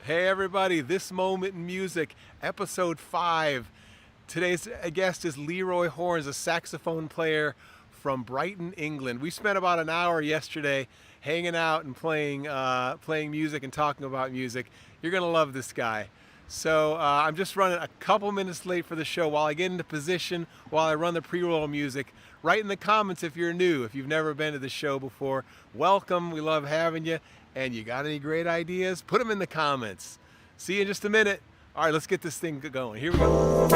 Hey everybody, This Moment in Music, episode 5. Today's guest is Leroy Horns, a saxophone player from Brighton, England. We spent about an hour yesterday hanging out and playing music and talking about music. You're going to love this guy. So I'm just running a couple minutes late for the show. While I get into position, while I run the pre-roll music, write in the comments if you're new, if you've never been to the show before. Welcome, we love having you. And you got any great ideas? Put them in the comments. See you in just a minute. All right, let's get this thing going. Here we go.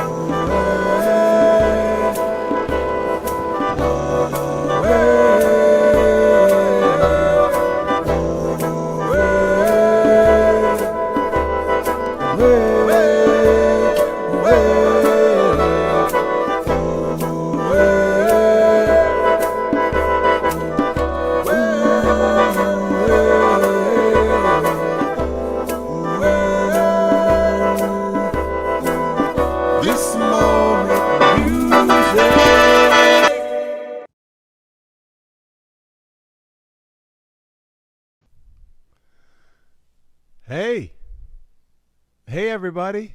Hey everybody,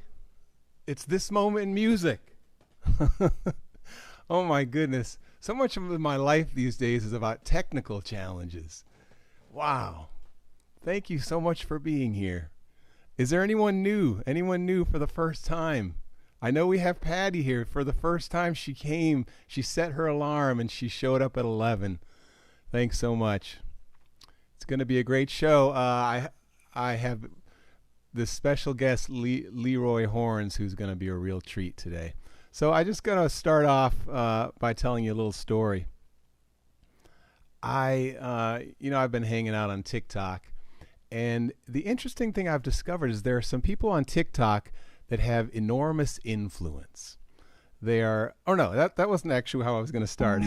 it's This Moment in Music. Oh my goodness, so much of my life these days is about technical challenges. Wow, thank you so much for being here. Is there anyone new for the first time? I know we have Patti here. For the first time she came, she set her alarm and she showed up at 11. Thanks so much. It's going to be a great show. I have this special guest, Leroy Horns, who's going to be a real treat today. So I just going to start off by telling you a little story. I've been hanging out on TikTok, and the interesting thing I've discovered is there are some people on TikTok that have enormous influence. They are, oh no, that wasn't actually how I was going to start.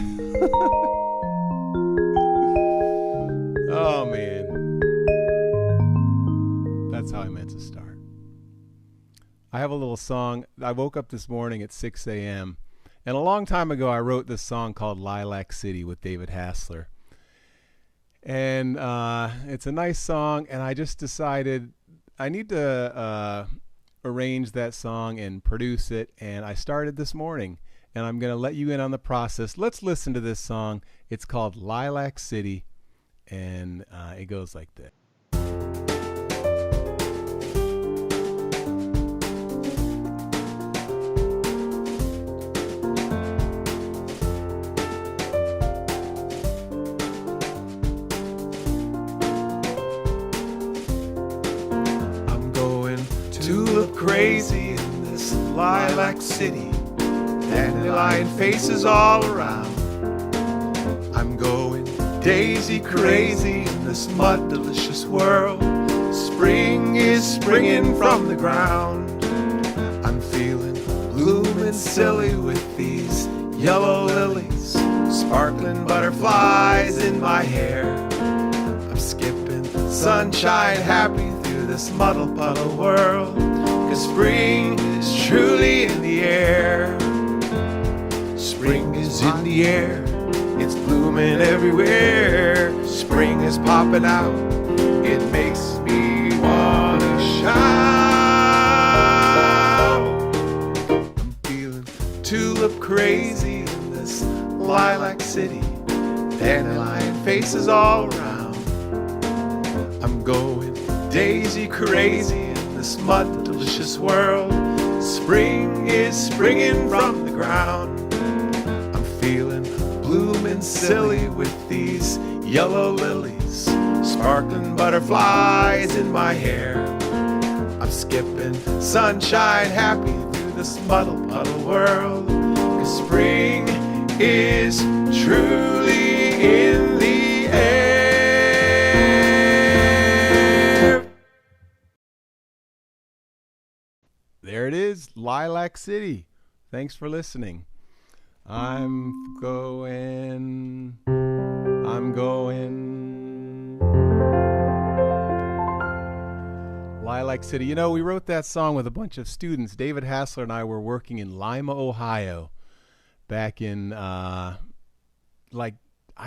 Oh man. That's how I meant to start. I have a little song. I woke up this morning at 6 a.m. and a long time ago I wrote this song called Lilac City with David Hassler. And it's a nice song, and I just decided I need to arrange that song and produce it, and I started this morning, and I'm going to let you in on the process. Let's listen to this song. It's called Lilac City, and it goes like this. Crazy in this lilac city, dandelion faces all around. I'm going daisy crazy in this mud delicious world. Spring is springing from the ground. I'm feeling bloomin' silly with these yellow lilies, sparkling butterflies in my hair. I'm skipping sunshine happy through this muddle puddle world. Spring is truly in the air. Spring is in the air. It's blooming everywhere. Spring is popping out. It makes me wanna shout. I'm feeling tulip crazy in this lilac city. Dandelion faces all around. I'm going daisy crazy in this mud delicious world. Spring is springing from the ground. I'm feeling bloomin' silly with these yellow lilies, sparkling butterflies in my hair. I'm skipping sunshine happy through this muddle puddle world. 'Cause spring is truly in the air. There it is, Lilac City. Thanks for listening. I'm going. Lilac City. You know, we wrote that song with a bunch of students. David Hassler and I were working in Lima, Ohio back in, I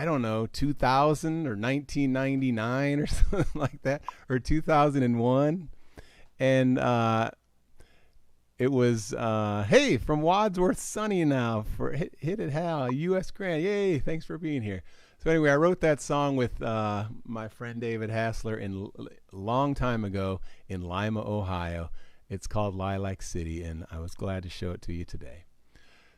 don't know, 2000 or 1999 or something like that, or 2001. And it was, hey, from Wadsworth Sunny now for Hit It Hal, U.S. Grant. Yay, thanks for being here. So anyway, I wrote that song with my friend David Hassler a long time ago in Lima, Ohio. It's called Lilac City, and I was glad to show it to you today.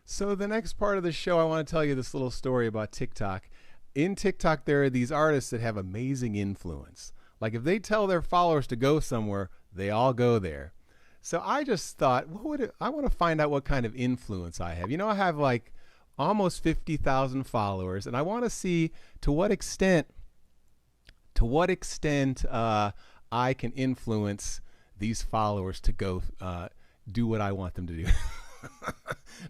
So the next part of the show, I want to tell you this little story about TikTok. In TikTok, there are these artists that have amazing influence. Like if they tell their followers to go somewhere, they all go there. So I just thought, I want to find out what kind of influence I have. You know, I have like almost 50,000 followers, and I want to see to what extent I can influence these followers to go do what I want them to do.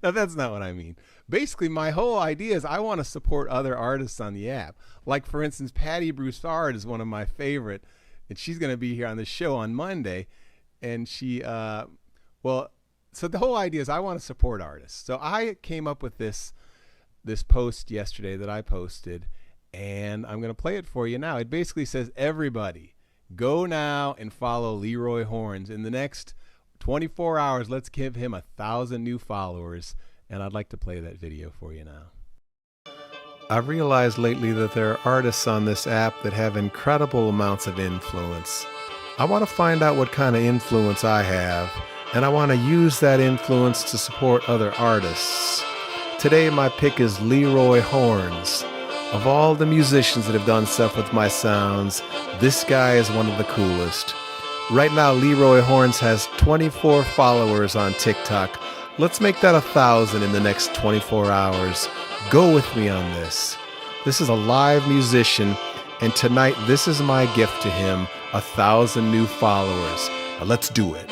Now, that's not what I mean. Basically, my whole idea is I want to support other artists on the app. Like, for instance, Patti Broussard is one of my favorite, and she's going to be here on the show on Monday. And she, so the whole idea is I want to support artists. So I came up with this post yesterday that I posted, and I'm going to play it for you now. It basically says, everybody, go now and follow Leroy Horns. In the next 24 hours, let's give him 1,000 new followers. And I'd like to play that video for you now. I've realized lately that there are artists on this app that have incredible amounts of influence. I want to find out what kind of influence I have, and I want to use that influence to support other artists. Today my pick is Leroy Horns. Of all the musicians that have done stuff with my sounds, this guy is one of the coolest. Right now Leroy Horns has 24 followers on TikTok. Let's make that 1,000 in the next 24 hours. Go with me on this. This is a live musician, and tonight this is my gift to him, 1,000 new followers. Now let's do it.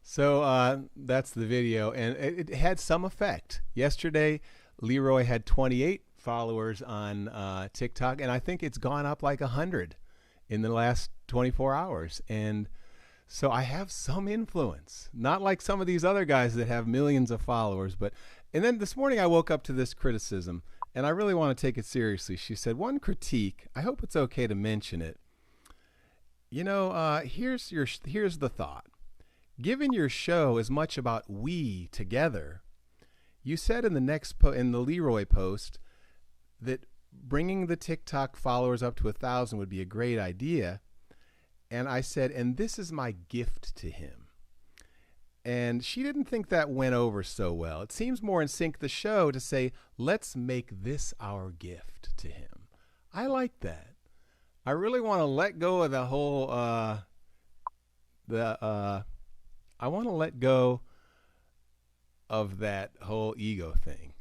So that's the video, and it had some effect. Yesterday, Leroy had 28 followers on TikTok, and I think it's gone up like 100 in the last 24 hours. And so I have some influence, not like some of these other guys that have millions of followers. And then this morning I woke up to this criticism, and I really want to take it seriously. She said, one critique, I hope it's okay to mention it. You know, here's the thought. Given your show is much about we together, you said in the Leroy post that bringing the TikTok followers up to 1,000 would be a great idea. And I said, and this is my gift to him. And she didn't think that went over so well. It seems more in sync the show to say, let's make this our gift to him. I like that. I really want to let go of the whole, I want to let go of that whole ego thing.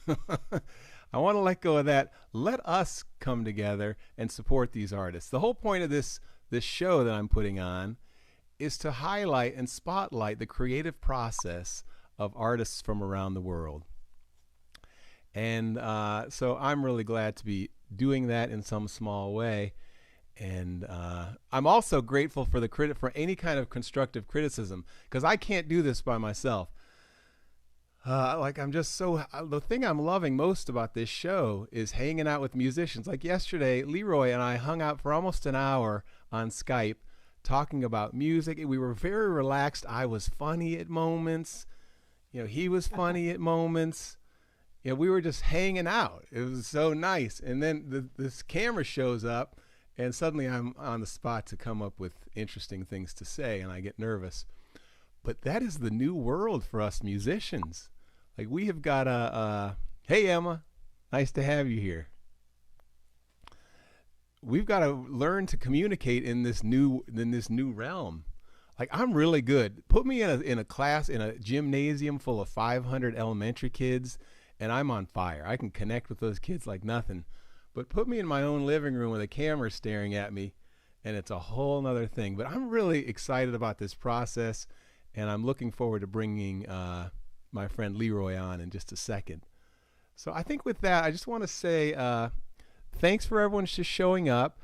I want to let go of that. Let us come together and support these artists. The whole point of this show that I'm putting on is to highlight and spotlight the creative process of artists from around the world. And so I'm really glad to be doing that in some small way. And I'm also grateful for for any kind of constructive criticism, because I can't do this by myself. The thing I'm loving most about this show is hanging out with musicians. Like yesterday, Leroy and I hung out for almost an hour on Skype talking about music. We were very relaxed. I was funny at moments. You know, he was funny at moments. You know, we were just hanging out. It was so nice. And then this camera shows up, and suddenly I'm on the spot to come up with interesting things to say, and I get nervous. But that is the new world for us musicians. Like, we have got hey Emma, nice to have you here. We've got to learn to communicate in this new realm. Like, I'm really good. Put me in a class in a gymnasium full of 500 elementary kids, and I'm on fire. I can connect with those kids like nothing. But put me in my own living room with a camera staring at me, and it's a whole nother thing. But I'm really excited about this process, and I'm looking forward to bringing my friend Leroy on in just a second. So I think with that, I just want to say thanks for everyone just showing up.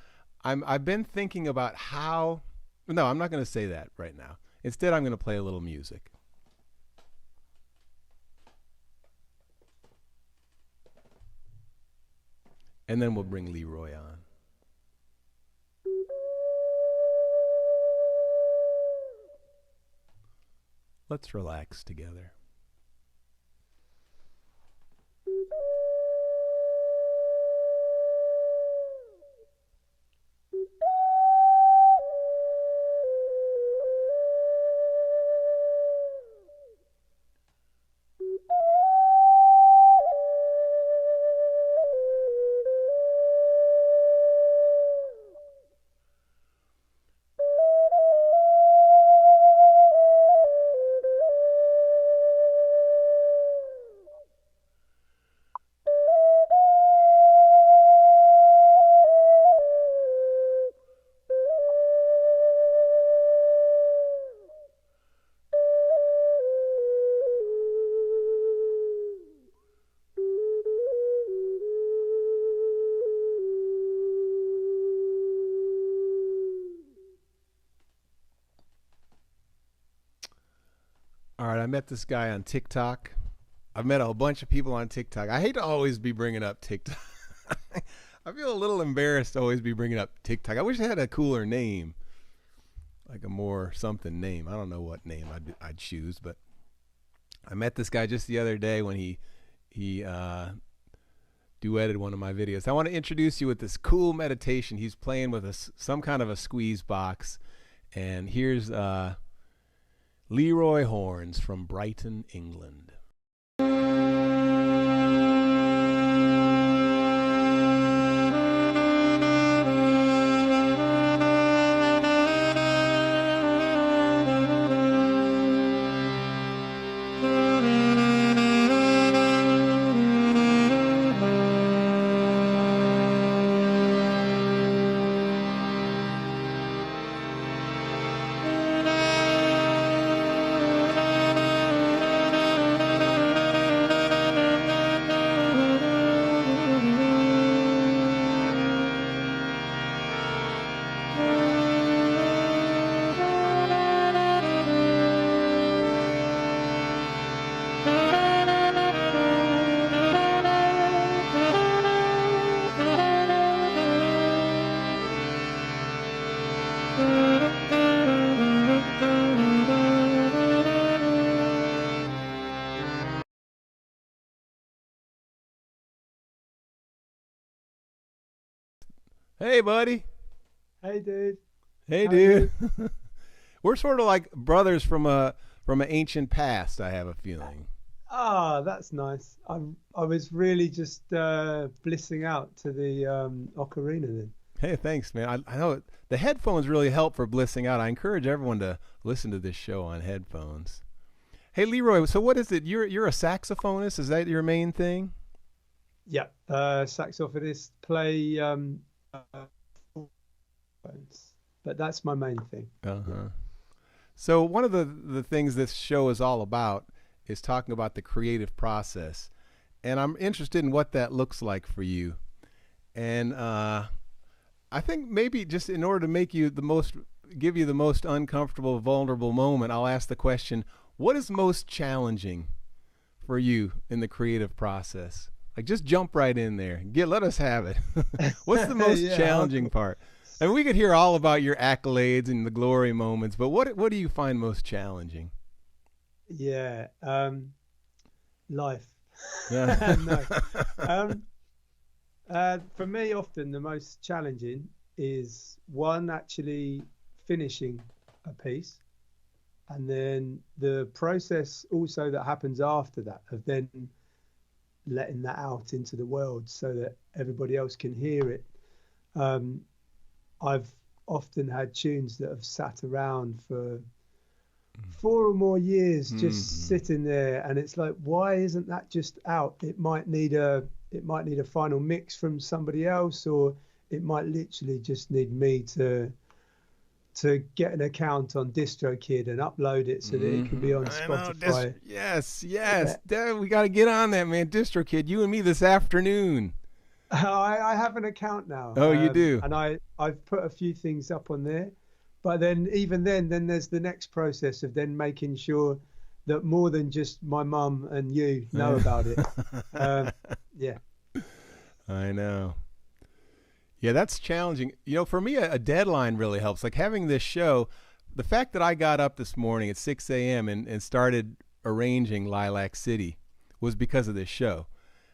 I've been thinking about how. No, I'm not going to say that right now. Instead, I'm going to play a little music. And then we'll bring Leroy on. Let's relax together. All right, I met this guy on TikTok. I've met a whole bunch of people on TikTok. I hate to always be bringing up TikTok. I feel a little embarrassed to always be bringing up TikTok. I wish it had a cooler name, like a more something name. I don't know what name I'd choose, but I met this guy just the other day when he duetted one of my videos. I want to introduce you with this cool meditation. He's playing with some kind of a squeeze box, and here's Leroy Horns from Brighton, England. Hey, buddy. Hey, dude. Hey, How dude. We're sort of like brothers from an ancient past, I have a feeling. Ah, that's nice. I was really just blissing out to the ocarina then. Hey, thanks, man. I know the headphones really help for blissing out. I encourage everyone to listen to this show on headphones. Hey, Leroy, so what is it? You're a saxophonist? Is that your main thing? Yeah, saxophonist, play but that's my main thing. Uh-huh. So one of the things this show is all about is talking about the creative process. And I'm interested in what that looks like for you. And I think maybe just in order to make you give you the most uncomfortable, vulnerable moment, I'll ask the question, what is most challenging for you in the creative process? Like, just jump right in there. Let us have it. What's the most challenging part? And we could hear all about your accolades and the glory moments, but what do you find most challenging? Yeah, life. Yeah. No. For me, often the most challenging is one, actually finishing a piece, and then the process also that happens after that of then letting that out into the world so that everybody else can hear it. I've often had tunes that have sat around for 4 or more years just sitting there, and it's like, why isn't that just out? It might need a final mix from somebody else, or it might literally just need me to to get an account on DistroKid and upload it so that it can be on I know, Spotify. yes. Yeah. We got to get on that, man. DistroKid, you and me this afternoon. I have an account now. Oh, you do? And I've put a few things up on there. But then even then there's the next process of then making sure that more than just my mum and you know about it. Yeah. I know. Yeah, that's challenging. You know, for me, a deadline really helps. Like having this show, the fact that I got up this morning at 6 a.m. and started arranging Lilac City was because of this show.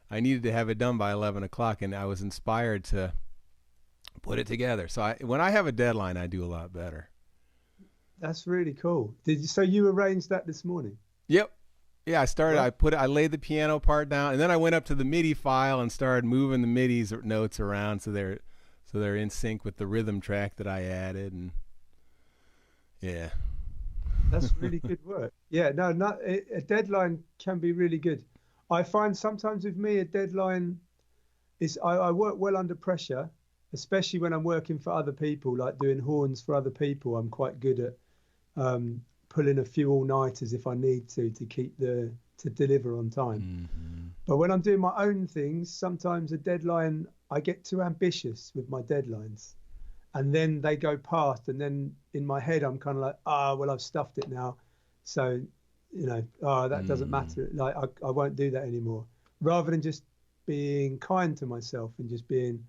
I needed to have it done by 11 o'clock, and I was inspired to put it together. So when I have a deadline, I do a lot better. That's really cool. So you arranged that this morning? Yep. Yeah, I started. I laid the piano part down, and then I went up to the MIDI file and started moving the MIDI notes around so they're in sync with the rhythm track that I added. And yeah, that's really good work. Yeah, no, a deadline can be really good. I find sometimes with me a deadline is I work well under pressure, especially when I'm working for other people, like doing horns for other people. I'm quite good at pulling a few all-nighters if I need to deliver on time. Mm-hmm. But when I'm doing my own things, sometimes a deadline, I get too ambitious with my deadlines, and then they go past, and then in my head I'm kind of like, well, I've stuffed it now, so that doesn't matter. Like I won't do that anymore. Rather than just being kind to myself and just being,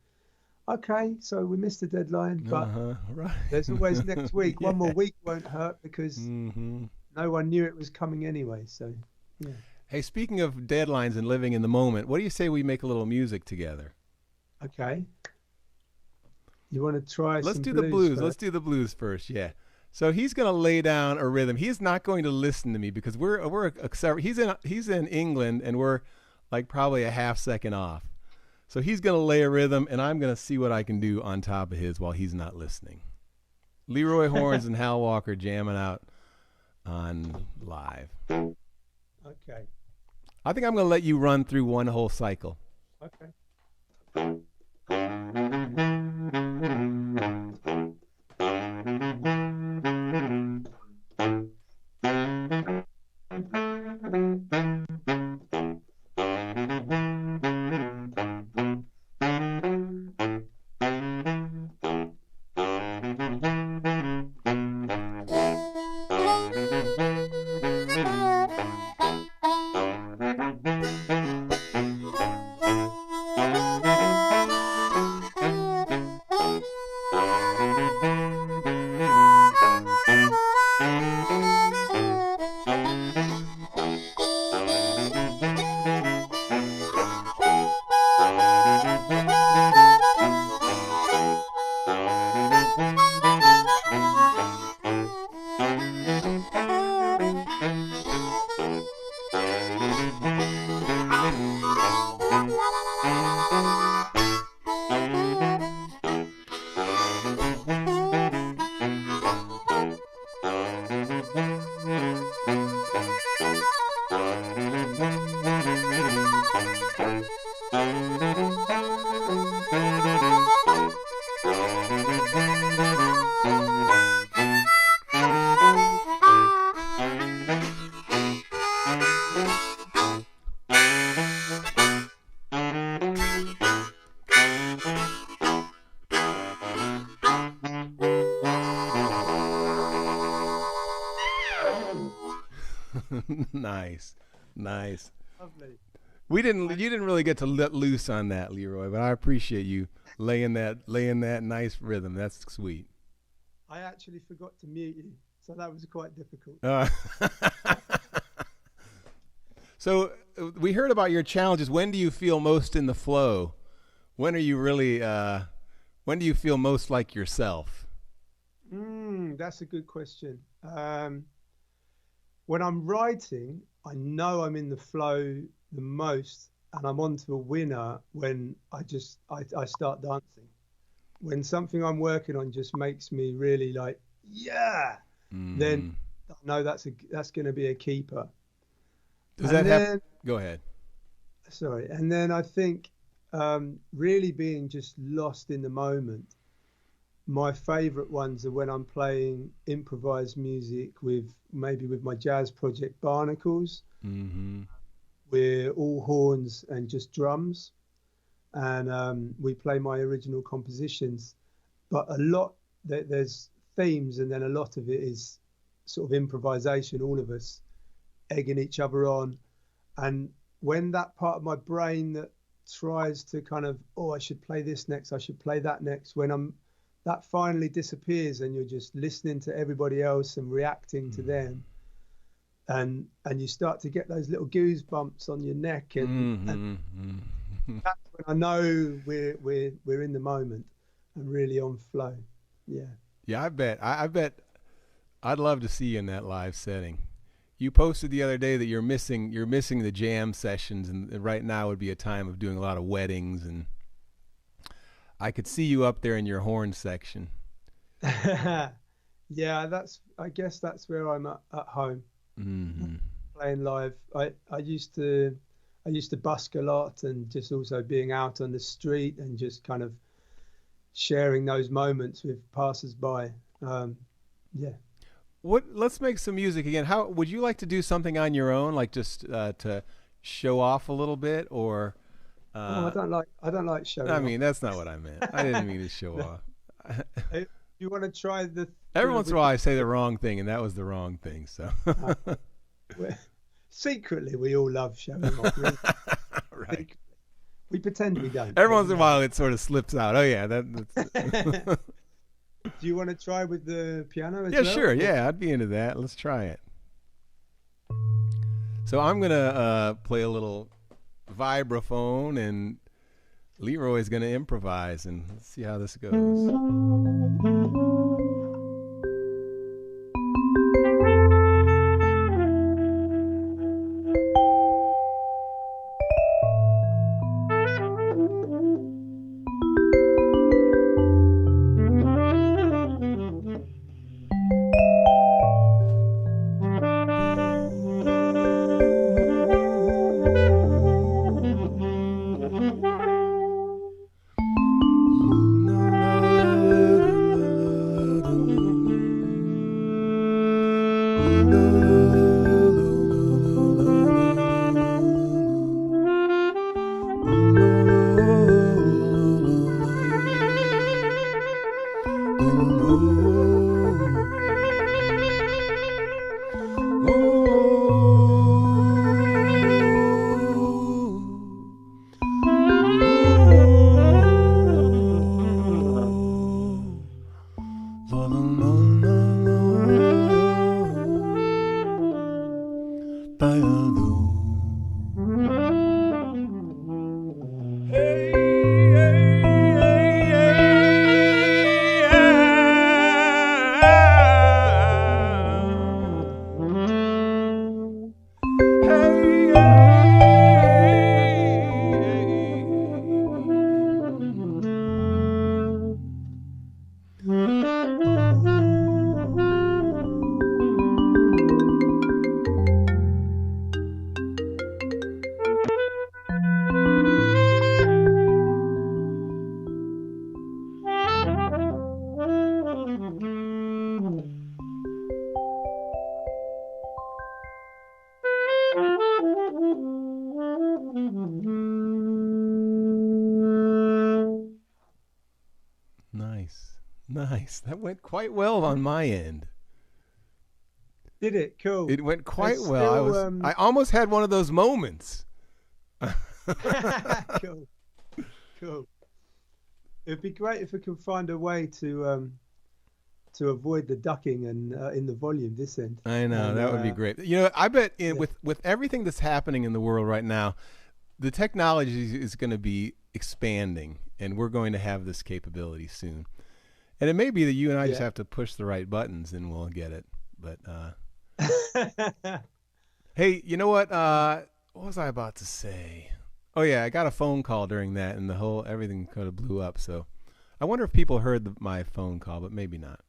okay, so we missed the deadline, but right. There's always next week. Yeah. One more week won't hurt because no one knew it was coming anyway. So, yeah. Hey, speaking of deadlines and living in the moment, what do you say we make a little music together? Okay. You want to try? Let's some do the blues. first? Let's do the blues first. Yeah. So he's going to lay down a rhythm. He's not going to listen to me because he's in England and we're like probably a half second off. So he's going to lay a rhythm and I'm going to see what I can do on top of his while he's not listening. Leroy Horns and Hal Walker jamming out on live. Okay. I think I'm going to let you run through one whole cycle. Okay. Nice. Lovely. You didn't really get to let loose on that, Leroy, but I appreciate you laying that nice rhythm. That's sweet. I actually forgot to mute you, so that was quite difficult. So we heard about your challenges. When do you feel most in the flow? When are you really? When do you feel most like yourself? That's a good question. When I'm writing, I know I'm in the flow the most, and I'm on to a winner when I start dancing. When something I'm working on just makes me really like, then I know that's going to be a keeper. Does that happen? Go ahead. Sorry. And then I think really being just lost in the moment my favorite ones are when I'm playing improvised music with my jazz project Barnacles. Mm-hmm. We're all horns and just drums, and we play my original compositions. But a lot there's themes, and then a lot of it is sort of improvisation. All of us egging each other on, and when that part of my brain that tries to kind of, oh, I should play this next, I should play that next, that finally disappears, and you're just listening to everybody else and reacting to them, and you start to get those little goosebumps on your neck, and that's when I know we're in the moment and really on flow. Yeah, I bet I'd love to see you in that live setting. You posted the other day that you're missing the jam sessions, and right now would be a time of doing a lot of weddings, and I could see you up there in your horn section. Yeah, I guess that's where I'm at home. Mm-hmm. Playing live. I used to busk a lot, and just also being out on the street and just kind of sharing those moments with passers-by. Yeah. Let's make some music again. How would you like to do something on your own, like just to show off a little bit, or? I don't like showing. I mean, that's not what I meant. I didn't mean to show off. You want to try the? Every once in a while, I say the wrong thing, and that was the wrong thing. So. Secretly, we all love showing off. Really. Right. We pretend we don't. Every once in a while, it sort of slips out. Oh yeah, that's. Do you want to try with the piano as well? well? Sure. Yeah, I'd be into that. Let's try it. So I'm gonna play a little vibraphone, and Leroy's gonna improvise, and let's see how this goes. Nice. That went quite well on my end. Did it? Cool. It went quite well. I almost had one of those moments. Cool. It'd be great if we could find a way to avoid the ducking and in the volume this end. I know, that would be great. You know, I bet with everything that's happening in the world right now, the technology is going to be expanding, and we're going to have this capability soon. And it may be that you and I just have to push the right buttons and we'll get it. But hey, you know what? What was I about to say? Oh yeah, I got a phone call during that, and everything kind of blew up. So I wonder if people heard my phone call, but maybe not.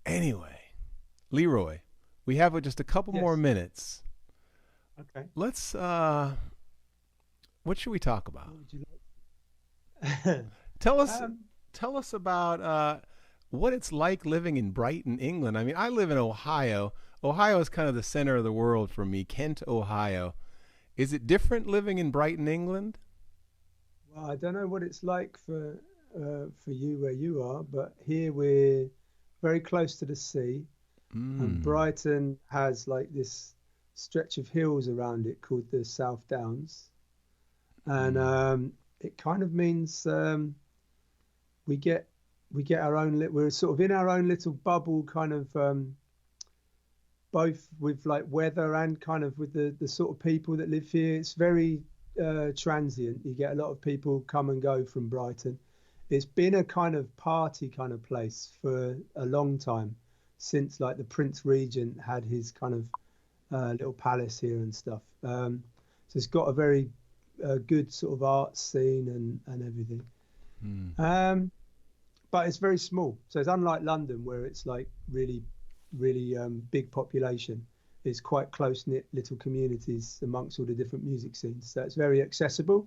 Anyway, Leroy, we have just a couple more minutes. Okay. Let's. What should we talk about? What would you like? Tell us. tell us about what it's like living in Brighton, England. I mean, I live in Ohio. Ohio is kind of the center of the world for me, Kent, Ohio. Is it different living in Brighton, England? Well, I don't know what it's like for you where you are, but here we're very close to the sea, and Brighton has like this stretch of hills around it called the South Downs, and it kind of means we get our own. We're sort of in our own little bubble, kind of both with like weather and kind of with the sort of people that live here. It's very transient. You get a lot of people come and go from Brighton. It's been a kind of party kind of place for a long time, since like the Prince Regent had his kind of little palace here and stuff. So it's got a very good sort of art scene and everything. But it's very small. So it's unlike London, where it's like really big population. It's quite close-knit little communities amongst all the different music scenes. So it's very accessible,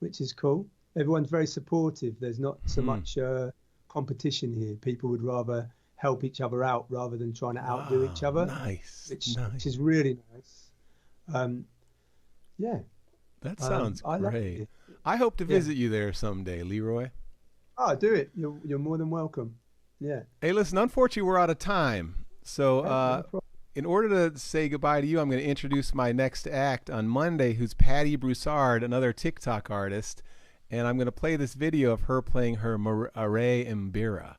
which is cool. Everyone's very supportive. There's not so much competition here. People would rather help each other out rather than trying to outdo each other. Which is really nice. Yeah. That sounds I love great. it. I hope to visit you there someday, Leroy. Oh, do it. You're more than welcome. Yeah. Hey, listen, unfortunately, we're out of time. So No problem. in order to say goodbye to you, I'm going to introduce my next act on Monday, who's Patti Broussard, another TikTok artist. And I'm going to play this video of her playing her Array Mbira.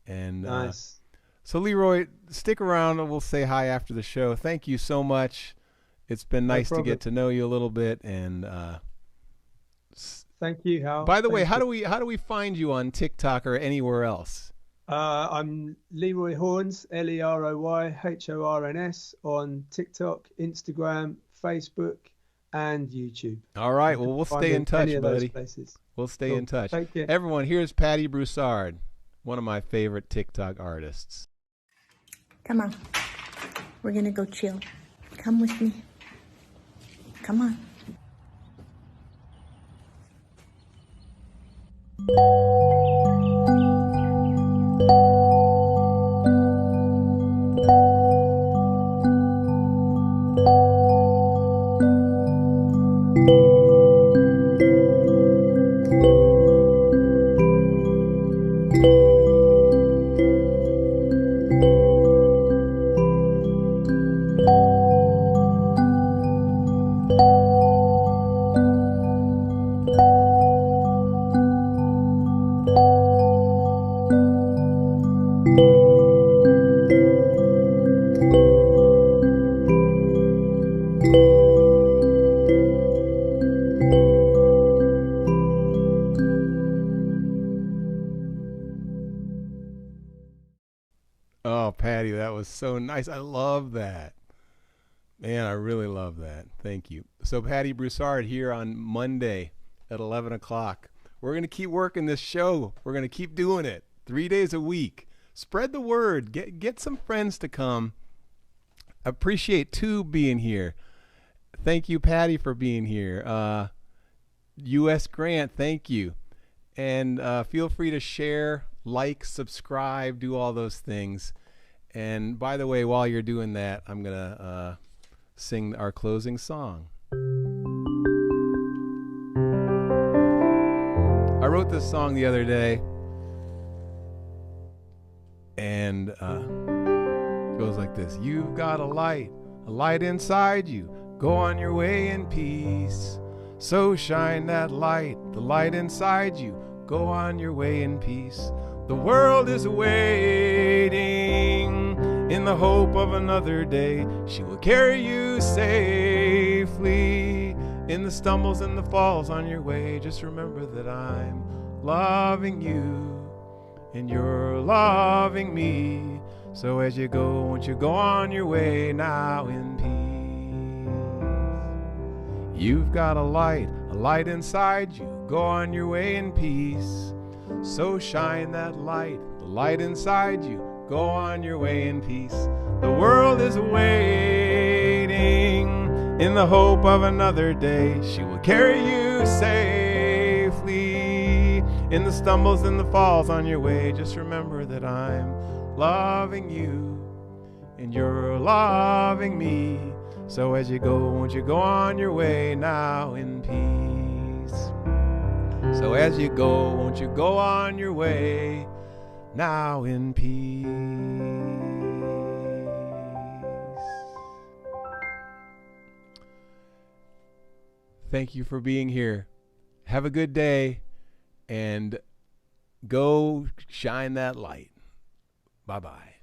And Nice. so, Leroy, stick around and we'll say hi after the show. Thank you so much. It's been nice to problem. get to know you a little bit. And Thank you, Hal. by the way, Thank how do we find you on TikTok or anywhere else? I'm Leroy Horns, LeroyHorns on TikTok, Instagram, Facebook, and YouTube. All right. Well, we'll Find stay me in touch, any of those buddy. places. We'll stay Cool. in touch. Take care. Everyone, here's Patti Broussard, one of my favorite TikTok artists. Come on. We're going to go chill. Come with me. Come on. Oh, Patti, that was so nice. I love that. Man, I really love that. Thank you. So Patti Broussard here on Monday at 11 o'clock. We're going to keep working this show. We're going to keep doing it 3 days a week. Spread the word. Get some friends to come. Appreciate Tube being here. Thank you, Patti, for being here. U.S. Grant, thank you. And feel free to share, like, subscribe, do all those things. And by the way, while you're doing that, I'm going to sing our closing song. I wrote this song the other day, and it goes like this. You've got a light inside you. Go on your way in peace. So shine that light, the light inside you. Go on your way in peace. The world is waiting in the hope of another day. She will carry you safely in the stumbles and the falls on your way. Just remember that I'm loving you and you're loving me. So as you go, won't you go on your way now in peace? You've got a light inside you. Go on your way in peace. So shine that light, the light inside you. Go on your way in peace. The world is waiting in the hope of another day. She will carry you safely In the stumbles and the falls on your way, just remember that I'm loving you and you're loving me. So as you go, won't you go on your way now in peace? So as you go, won't you go on your way now in peace? Thank you for being here. Have a good day and go shine that light. Bye-bye.